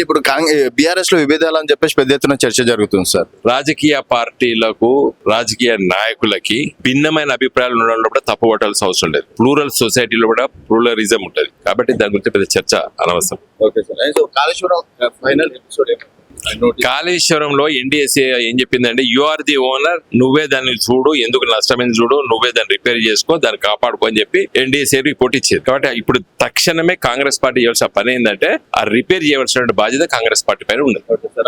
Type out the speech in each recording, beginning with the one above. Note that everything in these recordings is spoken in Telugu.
ఇప్పుడు బీఆర్ఎస్ లో విభేదాలు అని చెప్పేసి పెద్ద ఎత్తున చర్చ జరుగుతుంది సార్. రాజకీయ పార్టీలకు రాజకీయ నాయకులకి భిన్నమైన అభిప్రాయాలు ఉండడంలో కూడా తప్పుపట్టాల్సిన అవసరం లేదు. ప్లూరల్ సొసైటీలో కూడా ప్లూరలిజం ఉంటుంది కాబట్టి దాని గురించి పెద్ద చర్చ అనవసరం. Okay sir. Kaleshwaram final episode కాళేశ్వరంలో ఎన్డీఎస్ఏ ఏం చెప్పిందంటే యు ఆర్ ది ఓనర్, నువ్వే దాన్ని చూడు, ఎందుకు నష్టమైంది చూడు, నువ్వే దాన్ని రిపేర్ చేసుకో, దాన్ని కాపాడుకో అని చెప్పి ఎన్డీఎస్ఏ రిపోర్ట్ ఇచ్చేది. కాబట్టి ఇప్పుడు తక్షణమే కాంగ్రెస్ పార్టీ చేయాల్సిన పని ఏంటంటే ఆ రిపేర్ చేయవలసిన బాధ్యత కాంగ్రెస్ పార్టీ పైన ఉంది.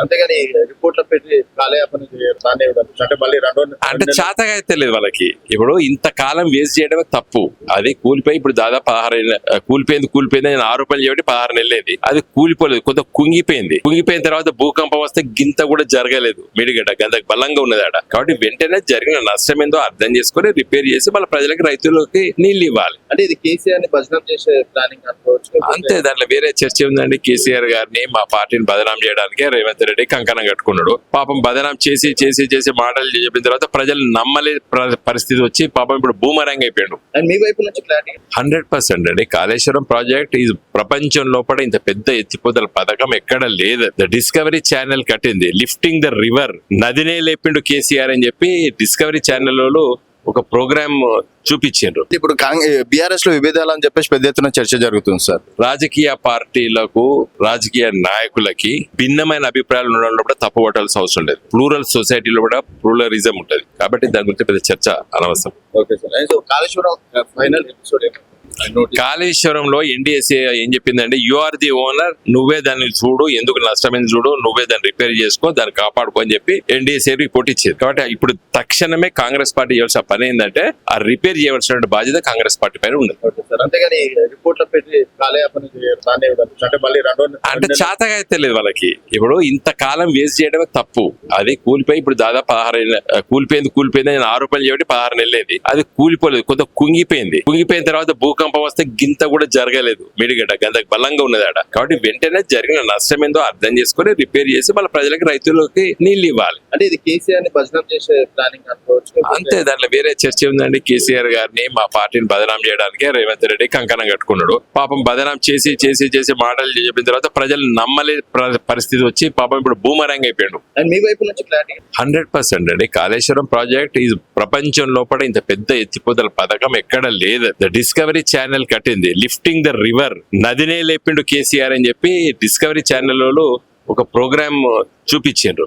అంతేగాని రిపోర్ట్ పెట్టి అంటే చాతగా అయితే లేదు వాళ్ళకి. ఇప్పుడు ఇంతకాలం వేస్ట్ చేయడమే తప్పు. అది కూలిపోయి ఇప్పుడు దాదాపు 16 కూలిపోయింది నేను ఆరోపణలు చేయబట్టి 16 నెలలైంది. అది కూలిపోలేదు, కొంత కుంగిపోయిన తర్వాత భూకంపం వస్తే గింత కూడా జరగలేదు, మిడిగడ్డ గంతకు బలంగా ఉన్నది ఆడ. కాబట్టి వెంటనే జరిగిన నష్టం ఏందో అర్థం చేసుకుని రిపేర్ చేసి వాళ్ళ ప్రజలకి, రైతులకి నీళ్లు ఇవ్వాలి. అంటే ఇది కేసీఆర్ ని బదనాం చేసే ప్లానింగ్ అనుకోవచ్చు. అంతే, దాంట్లో వేరే చర్చ ఉందండి. కేసీఆర్ గారిని మా పార్టీని బదనాం చేయడానికి రేవంత్ రెడ్డి కంకణం కట్టుకున్నాడు. పాపం బదనాం చేసి మాటలు చెప్పిన తర్వాత ప్రజలు నమ్మలే పరిస్థితి వచ్చి పాపం ఇప్పుడు బూమరంగ్ అయిపోయాడు. మీ వైపు నుంచి క్లారిటీ 100% అండి. కాళేశ్వరం ప్రాజెక్ట్ ఈ ప్రపంచం లోపల ఇంత పెద్ద ఎత్తిపోతల పథకం ఎక్కడ లేదు. ద డిస్కవరీ ఛానల్ కట్టింది, లిఫ్టింగ్ ద రివర్, నదినే లేపిండు కేసీఆర్ అని చెప్పి డిస్కవరీ ఛానల్ లో ఒక ప్రోగ్రామ్ చూపించారు. ఇప్పుడు బీఆర్ఎస్ లో విభేదాలు అని చెప్పేసి పెద్ద ఎత్తున చర్చ జరుగుతుంది సార్. రాజకీయ పార్టీలకు రాజకీయ నాయకులకి భిన్నమైన అభిప్రాయాలు ఉండడంలో కూడా తప్పుపట్టాల్సిన అవసరం లేదు. ప్లూరల్ సొసైటీలో కూడా ప్లూరలిజం ఉంటుంది కాబట్టి దాని గురించి పెద్ద చర్చ అనవసరం. Okay sir. Kaleshwaram final episode కాళేశ్వరంలో ఎన్డీఎస్ఏ ఏం చెప్పిందంటే యు ఆర్ ది ఓనర్, నువ్వే దాన్ని చూడు, ఎందుకు నష్టమైంది చూడు, నువ్వే దాన్ని రిపేర్ చేసుకో, దాన్ని కాపాడుకో అని చెప్పి ఎన్డీఎస్ఏ రిపోర్ట్ ఇచ్చేది. కాబట్టి ఇప్పుడు తక్షణమే కాంగ్రెస్ పార్టీ చేయాల్సిన పని ఏంటంటే ఆ రిపేర్ చేయవలసిన బాధ్యత కాంగ్రెస్ పార్టీ పైన ఉంది. అంతేగాని రిపోర్ట్ పెట్టి అంటే చాతగా అయితే లేదు వాళ్ళకి. ఇప్పుడు ఇంతకాలం వేస్ట్ చేయడమే తప్పు. అది కూలిపోయి ఇప్పుడు దాదాపు 16 కూలిపోయింది నేను ఆరోపణలు చేయబట్టి 16 నెలలైంది. అది కూలిపోలేదు, కొంత కుంగిపోయిన తర్వాత భూకంపం వస్తే గింత కూడా జరగలేదు, మిడిగడ్డ గంతకు బలంగా ఉన్నది ఆడ. కాబట్టి వెంటనే జరిగిన నష్టం ఏందో అర్థం చేసుకుని రిపేర్ చేసి వాళ్ళ ప్రజలకి, రైతులకి నీళ్లు ఇవ్వాలి. అంటే ఇది కేసీఆర్ ని బదనాం చేసే ప్లానింగ్ అనుకోవచ్చు. అంతే, దాంట్లో వేరే చర్చ ఉందండి. కేసీఆర్ గారిని మా పార్టీని బదనాం చేయడానికి రేవంత్ రెడ్డి కంకణం కట్టుకున్నాడు. పాపం బదనాం చేసి మాటలు చెప్పిన తర్వాత ప్రజలు నమ్మలే పరిస్థితి వచ్చి పాపం ఇప్పుడు బూమరంగ్ అయిపోయాడు. మీ వైపు నుంచి క్లారిటీ 100% అండి. కాళేశ్వరం ప్రాజెక్ట్ ఈ ప్రపంచం లోపల ఇంత పెద్ద ఎత్తిపోతల పథకం ఎక్కడ లేదు. ద డిస్కవరీ ఛానల్ కట్టింది, లిఫ్టింగ్ ద రివర్, నదినే లేపిండు కేసీఆర్ అని చెప్పి డిస్కవరీ ఛానల్ లో ఒక ప్రోగ్రామ్ చూపించారు.